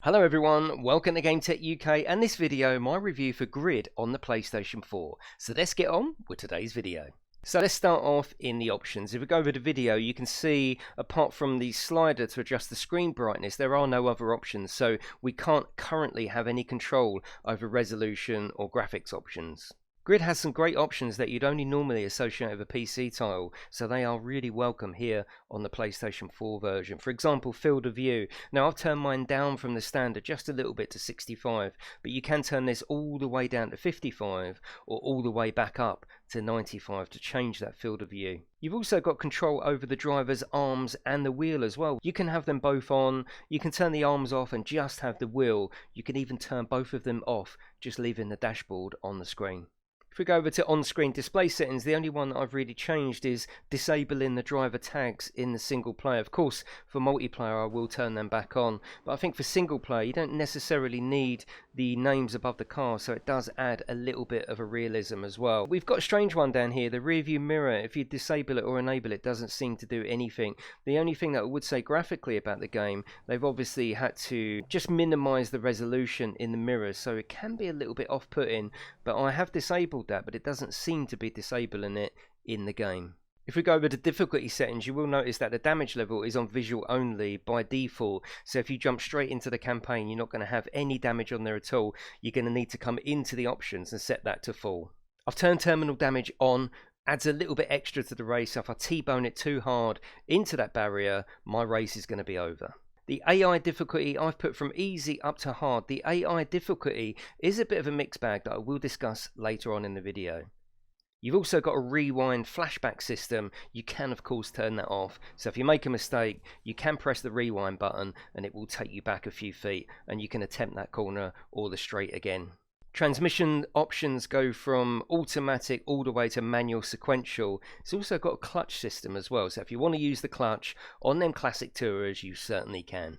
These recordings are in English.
Hello everyone, welcome to GameTechUK and this video my review for Grid on the PlayStation 4. So let's get on with today's video. So let's start off in the options. If we go over the video, you can see apart from the slider to adjust the screen brightness, there are no other options. So we can't currently have any control over resolution or graphics options. Grid has some great options that you'd only normally associate with a PC title, so they are really welcome here on the PlayStation 4 version. For example, field of view. Now I've turned mine down from the standard just a little bit to 65, but you can turn this all the way down to 55 or all the way back up to 95 to change that field of view. You've also got control over the driver's arms and the wheel as well. You can have them both on, you can turn the arms off and just have the wheel. You can even turn both of them off, just leaving the dashboard on the screen. If we go over to on-screen display settings, the only one that I've really changed is disabling the driver tags in the single player. Of course, for multiplayer I will turn them back on, but I think for single player you don't necessarily need the names above the car, so it does add a little bit of a realism as well. We've got a strange one down here, the rear view mirror. If you disable it or enable it, doesn't seem to do anything. The only thing that I would say graphically about the game, they've obviously had to just minimize the resolution in the mirrors, so it can be a little bit off-putting, but I have disabled that, but it doesn't seem to be disabling it in the game. If we go over to difficulty settings, you will notice that the damage level is on visual only by default. So if you jump straight into the campaign, you're not going to have any damage on there at all. You're going to need to come into the options and set that to full. I've turned terminal damage on. Adds a little bit extra to the race. So if I T-bone it too hard into that barrier, my race is going to be over. The AI difficulty I've put from easy up to hard. The AI difficulty is a bit of a mixed bag that I will discuss later on in the video. You've also got a rewind flashback system. You can of course turn that off. So if you make a mistake, you can press the rewind button and it will take you back a few feet and you can attempt that corner or the straight again. Transmission options go from automatic all the way to manual sequential. It's also got a clutch system as well, so if you want to use the clutch on them classic tourers, you certainly can.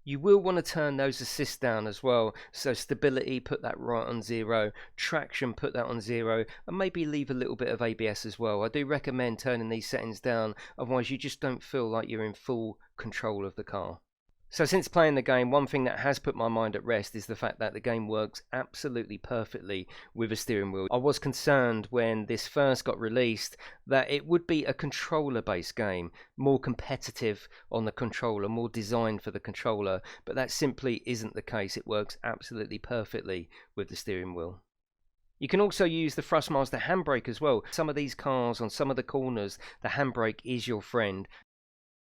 You will want to turn those assists down as well, so stability, put that right on 0, traction, put that on 0, and maybe leave a little bit of ABS as well. I do recommend turning these settings down, otherwise you just don't feel like you're in full control of the car. So since playing the game, one thing that has put my mind at rest is the fact that the game works absolutely perfectly with a steering wheel. I was concerned when this first got released that it would be a controller-based game, more competitive on the controller, more designed for the controller, but that simply isn't the case. It works absolutely perfectly with the steering wheel. You can also use the Thrustmaster handbrake as well. Some of these cars, on some of the corners, the handbrake is your friend.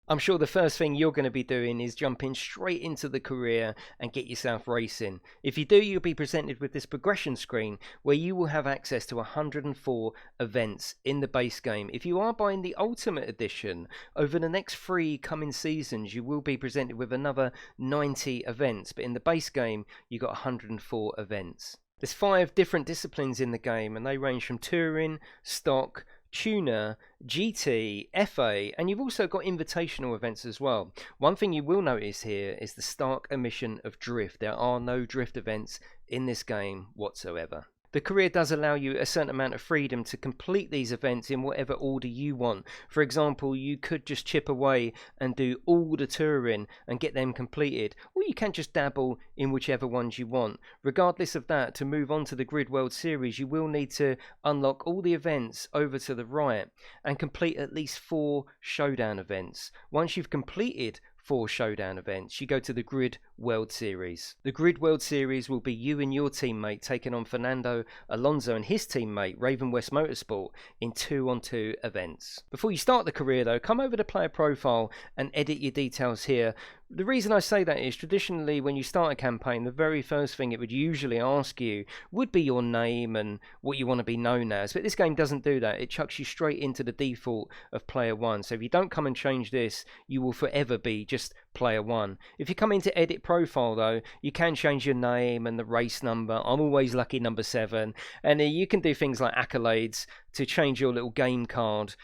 I'm sure the first thing you're going to be doing is jumping straight into the career and get yourself racing. If you do, you'll be presented with this progression screen where you will have access to 104 events in the base game. If you are buying the Ultimate Edition, over the next 3 coming seasons you will be presented with another 90 events, but in the base game you got 104 events. There's 5 different disciplines in the game and they range from touring, stock, tuner, GT, FA, and you've also got invitational events as well. One thing you will notice here is the stark omission of drift. There are no drift events in this game whatsoever. The career does allow you a certain amount of freedom to complete these events in whatever order you want. For example, you could just chip away and do all the touring and get them completed, or you can just dabble in whichever ones you want. Regardless of that, to move on to the Grid World Series, you will need to unlock all the events over to the right and complete at least 4 showdown events. Once you've completed 4 showdown events, you go to the Grid World Series. The Grid World Series will be you and your teammate taking on Fernando Alonso and his teammate Raven West Motorsport in 2-on-2 events. Before you start the career though, come over to player profile and edit your details here. The reason I say that is traditionally when you start a campaign, the very first thing it would usually ask you would be your name and what you want to be known as, but this game doesn't do that. It chucks you straight into the default of player 1, so if you don't come and change this, you will forever be just player 1. If you come into edit profile though, you can change your name and the race number. I'm always lucky number 7, and you can do things like accolades to change your little game card.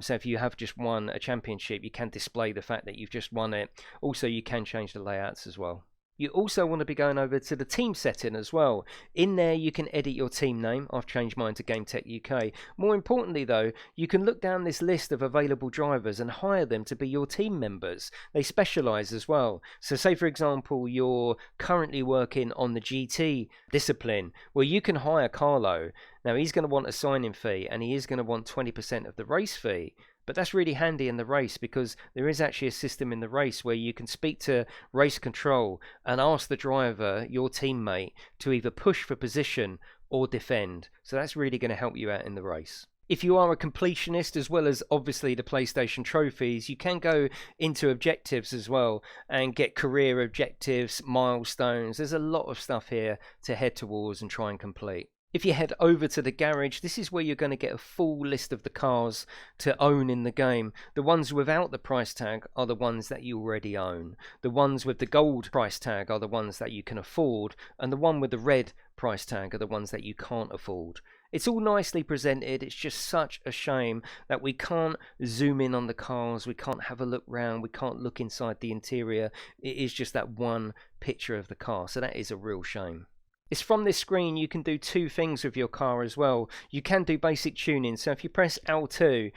So if you have just won a championship, you can display the fact that you've just won it. Also, you can change the layouts as well. You also want to be going over to the team setting as well. In there you can edit your team name. I've changed mine to GameTech UK. More importantly though, you can look down this list of available drivers and hire them to be your team members. They specialise as well. So say for example you're currently working on the GT discipline. Well, you can hire Carlo. Now he's going to want a sign-in fee and he is going to want 20% of the race fee. But that's really handy in the race because there is actually a system in the race where you can speak to race control and ask the driver, your teammate, to either push for position or defend. So that's really going to help you out in the race. If you are a completionist, as well as obviously the PlayStation trophies, you can go into objectives as well and get career objectives, milestones. There's a lot of stuff here to head towards and try and complete. If you head over to the garage, this is where you're going to get a full list of the cars to own in the game. The ones without the price tag are the ones that you already own. The ones with the gold price tag are the ones that you can afford. And the one with the red price tag are the ones that you can't afford. It's all nicely presented. It's just such a shame that we can't zoom in on the cars. We can't have a look round. We can't look inside the interior. It is just that one picture of the car. So that is a real shame. It's from this screen you can do two things with your car as well. You can do basic tuning, so if you press L2,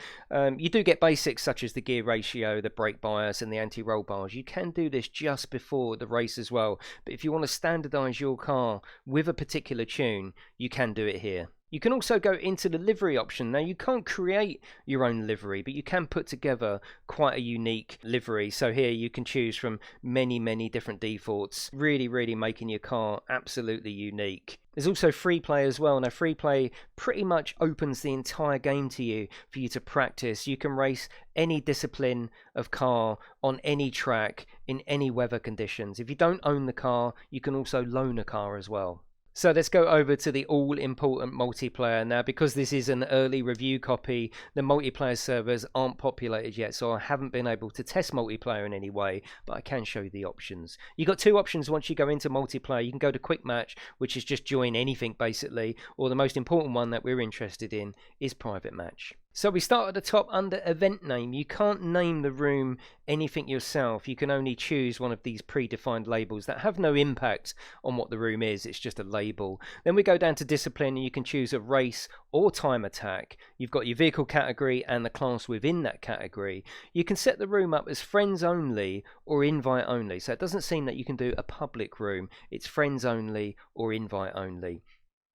you do get basics such as the gear ratio, the brake bias and the anti-roll bars. You can do this just before the race as well, but if you want to standardise your car with a particular tune, you can do it here. You can also go into the livery option. Now you can't create your own livery, but you can put together quite a unique livery. So here you can choose from many different defaults, really making your car absolutely unique. There's also free play as well. Now free play pretty much opens the entire game to you for you to practice. You can race any discipline of car on any track in any weather conditions. If you don't own the car, you can also loan a car as well. So let's go over to the all-important multiplayer. Now, because this is an early review copy, the multiplayer servers aren't populated yet, so I haven't been able to test multiplayer in any way, but I can show you the options. You've got two options once you go into multiplayer. You can go to quick match, which is just join anything basically, or the most important one that we're interested in is private match. So we start at the top under event name. You can't name the room anything yourself. You can only choose one of these predefined labels that have no impact on what the room is. It's just a label. Then we go down to discipline and you can choose a race or time attack. You've got your vehicle category and the class within that category. You can set the room up as friends only or invite only. So it doesn't seem that you can do a public room. It's friends only or invite only.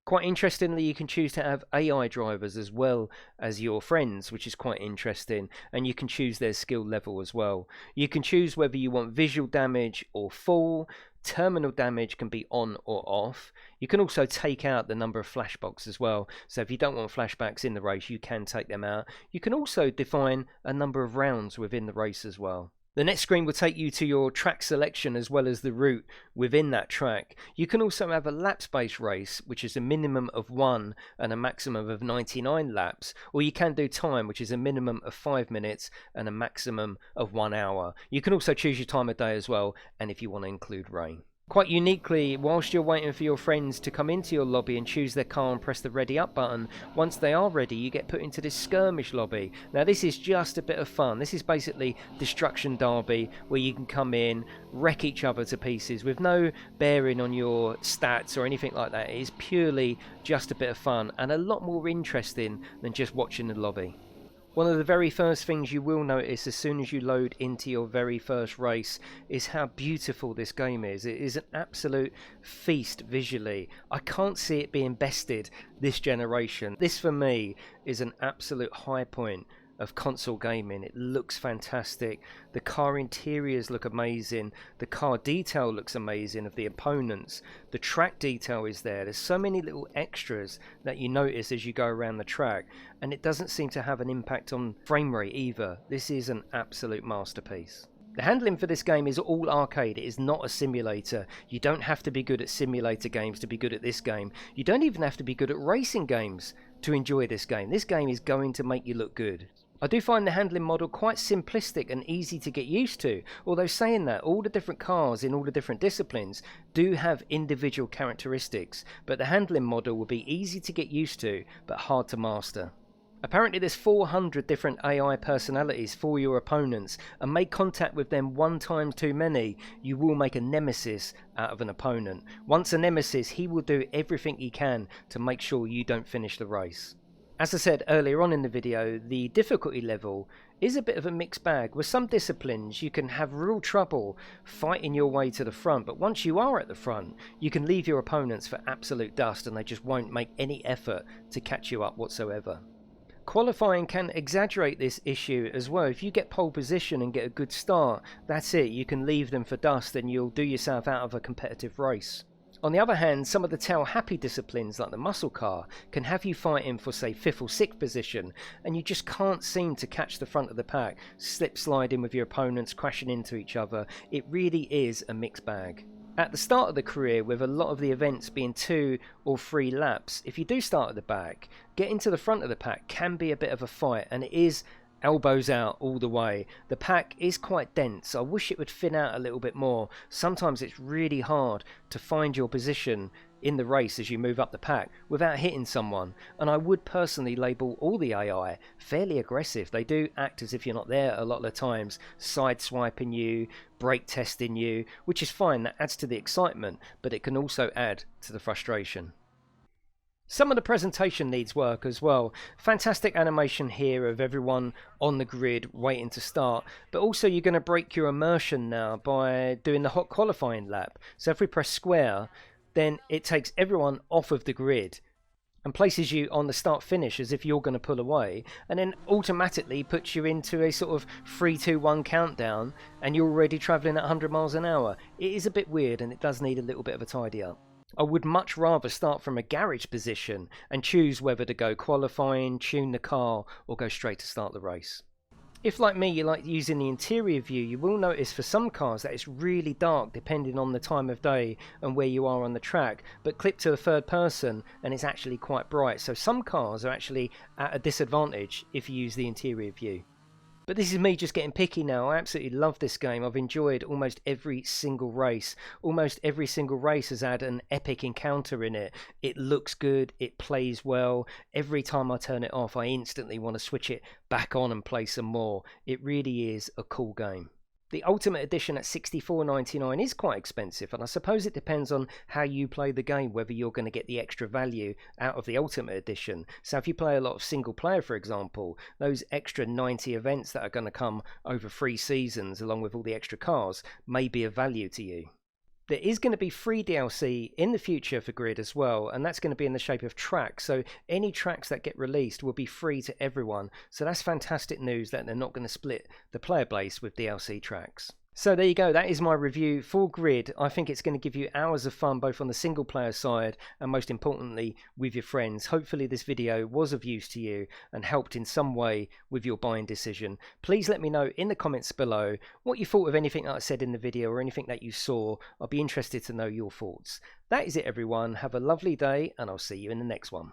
Quite interestingly, you can choose to have AI drivers as well as your friends, which is quite interesting, and you can choose their skill level as well. You can choose whether you want visual damage or full. Terminal damage can be on or off. You can also take out the number of flashbacks as well. So if you don't want flashbacks in the race, you can take them out. You can also define a number of rounds within the race as well. The next screen will take you to your track selection as well as the route within that track. You can also have a laps-based race, which is a minimum of 1 and a maximum of 99 laps, or you can do time, which is a minimum of 5 minutes and a maximum of 1 hour. You can also choose your time of day as well, and if you want to include rain. Quite uniquely, whilst you're waiting for your friends to come into your lobby and choose their car and press the ready up button, once they are ready you get put into this skirmish lobby. Now this is just a bit of fun. This is basically Destruction Derby, where you can come in, wreck each other to pieces with no bearing on your stats or anything like that. It is purely just a bit of fun and a lot more interesting than just watching the lobby. One of the very first things you will notice as soon as you load into your very first race is how beautiful this game is. It is an absolute feast visually. I can't see it being bested this generation. This for me is an absolute high point of console gaming. It looks fantastic. The car interiors look amazing. The car detail looks amazing of the opponents. The track detail is there. There's so many little extras that you notice as you go around the track, and it doesn't seem to have an impact on frame rate either. This is an absolute masterpiece. The handling for this game is all arcade. It is not a simulator. You don't have to be good at simulator games to be good at this game. You don't even have to be good at racing games to enjoy this game. This game is going to make you look good. I do find the handling model quite simplistic and easy to get used to, although saying that, all the different cars in all the different disciplines do have individual characteristics, but the handling model will be easy to get used to but hard to master. Apparently there's 400 different AI personalities for your opponents, and make contact with them one time too many, you will make a nemesis out of an opponent. Once a nemesis, he will do everything he can to make sure you don't finish the race. As I said earlier on in the video, the difficulty level is a bit of a mixed bag. With some disciplines you can have real trouble fighting your way to the front, but once you are at the front you can leave your opponents for absolute dust and they just won't make any effort to catch you up whatsoever. Qualifying can exaggerate this issue as well. If you get pole position and get a good start, that's it, you can leave them for dust and you'll do yourself out of a competitive race. On the other hand, some of the tail-happy disciplines like the muscle car can have you fighting for say 5th or 6th position and you just can't seem to catch the front of the pack, slip sliding with your opponents, crashing into each other. It really is a mixed bag. At the start of the career, with a lot of the events being 2 or 3 laps, if you do start at the back, getting to the front of the pack can be a bit of a fight, and it is elbows out all the way. The pack is quite dense. I wish it would thin out a little bit more. Sometimes it's really hard to find your position in the race as you move up the pack without hitting someone, and I would personally label all the AI fairly aggressive. They do act as if you're not there a lot of the times, side swiping you, brake testing you, which is fine, that adds to the excitement, but it can also add to the frustration. Some of the presentation needs work as well. Fantastic animation here of everyone on the grid waiting to start, but also you're going to break your immersion now by doing the hot qualifying lap. So if we press square, then it takes everyone off of the grid and places you on the start finish as if you're going to pull away, and then automatically puts you into a sort of 3, 2, 1 countdown and you're already travelling at 100 miles an hour. It is a bit weird and it does need a little bit of a tidy up. I would much rather start from a garage position and choose whether to go qualifying, tune the car, or go straight to start the race. If, like me, you like using the interior view, you will notice for some cars that it's really dark depending on the time of day and where you are on the track, but clip to a third person and it's actually quite bright. So some cars are actually at a disadvantage if you use the interior view. But this is me just getting picky now. I absolutely love this game. I've enjoyed almost every single race. Almost every single race has had an epic encounter in it. It looks good, it plays well. Every time I turn it off, I instantly want to switch it back on and play some more. It really is a cool game. The Ultimate Edition at $64.99 is quite expensive, and I suppose it depends on how you play the game, whether you're going to get the extra value out of the Ultimate Edition. So if you play a lot of single player, for example, those extra 90 events that are going to come over 3 seasons along with all the extra cars may be of value to you. There is going to be free DLC in the future for Grid as well, and that's going to be in the shape of tracks. So any tracks that get released will be free to everyone. So that's fantastic news that they're not going to split the player base with DLC tracks. So there you go, that is my review for Grid. I think it's going to give you hours of fun both on the single player side and most importantly with your friends. Hopefully this video was of use to you and helped in some way with your buying decision. Please let me know in the comments below what you thought of anything that I said in the video or anything that you saw. I'll be interested to know your thoughts. That is it everyone, have a lovely day and I'll see you in the next one.